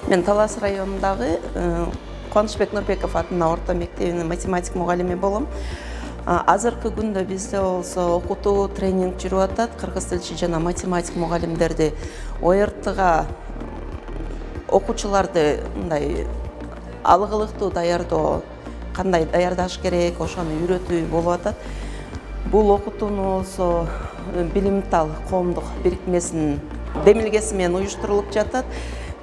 Мен Талас районундагы Кубанычбек Нурбеков атынын орто мектебинин математика мугалими болом. Азыркы күндө бизде болсо окутуу тренинг жүрүп атат. Кыргыз тилчи жана математика мугалимдерди ОРТга окуучуларды мындай алгылыктуу даярдоо, кандай даярдаш керек, ошону үйрөтүү болуп атат. Бул окутууну болсо Билимтал коомдук бирикмесинин демилгеси менен уюштурулуп жатат.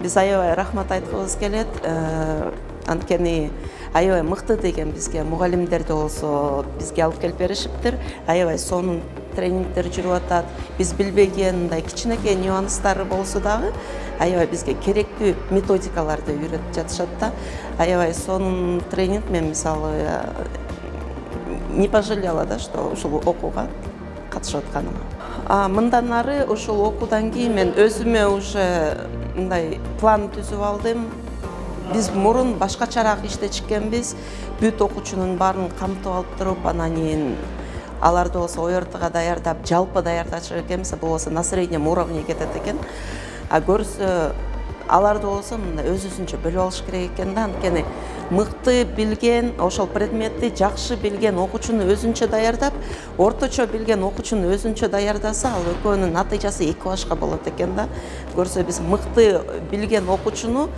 Биз аябай рахмат айткыбыз келет. Анткени аябай мыкты деген бизге мугалимдерди болсо бизге алып келип беришиптир. Аябай сонун тренингдер жүрүп атат. Биз билбеген мындай кичинекей нюанстары болсо дагы аябай бизге керектүү методикаларды үйрөтүп жатышат да. Аябай сонун тренинг. Мен мисалы не пожалела, да, что ушул окууга катышып атканыма. Мындан ары ушул окуудан кийин мен өзүмө уже мындай план түзүп алдым. Биз мурун башкачараак иштечкенбиз. Бүт окуучунун баарын камтып алып туруп, анан кийин аларды болсо ОРТга даярдап, жалпы даярдачу экенбиз. Бул болсо на среднем уровне кетет экен. Көрсө аларды болсо мындай өзүнчө бөлүп алыш керек экен да. Анткени мыкты билген, ошол предметти жакшы билген окуучуну өзүнчө даярдап, орточо билген окуучуну өзүнчө даярдаса, ал экөөнүн натыйжасы 2 башка болот экен да. Көрсө биз мыкты билген окуучуну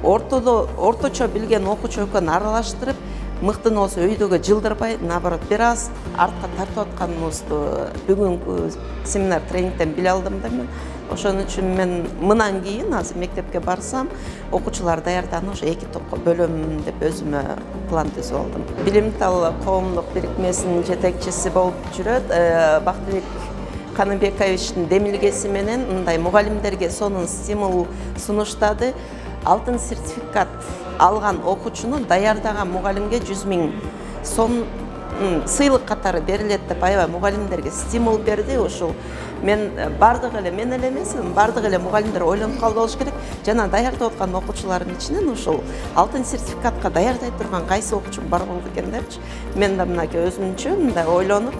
орточо билген окуучу экөөнү аралаштырып, мыктыны болсо өйдөгө жылдырбай, наоборот, бир аз артка тартып атканыбызды бүгүнкү семинар тренингден биле алдым да мен. Ошон үчүн мен мындан кийин азыр мектепке барсам, окуучулар даярданып, ошо 2 топко бөлөм деп өзүмө план түзүп алдым. Билимтал коомдук бирикмесинин жетекчиси болуп жүрөт. Бактыбек Каныбековичтин демилгеси менен мындай мугалимдерге сонун стимул сунуштады. Алтын сертификат алган окуучуну даярдаган мугалимге 100 000 сом сыйлык катары берилет деп аябай мугалимдерге стимул берди. Ушул мен бардыгы эле мен эле эмес, бардыгы эле мугалимдер ойлонуп калды болуш керек. Жана даярдап аткан окуучулардын ичинен ушул алтын сертификатка даярдай турган кайсы окуучу бар болду экен депчи. Мен да мынакей өзүмчө мындай ойлонуп,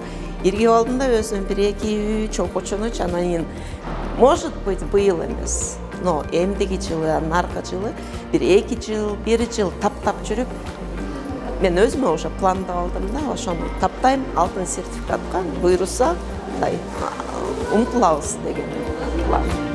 иргип алдым да өзүм 1-2-3 окуучуну, анан кийин может быть быйыл эмес, но эмдиги жылы, аркы жылы бир 2 жыл, 1 жыл таптап жүрүп, мен өзүмө уже пландап алдым да, ошону таптайм, алтын сертификатка буйруса, умтулабыз деген план.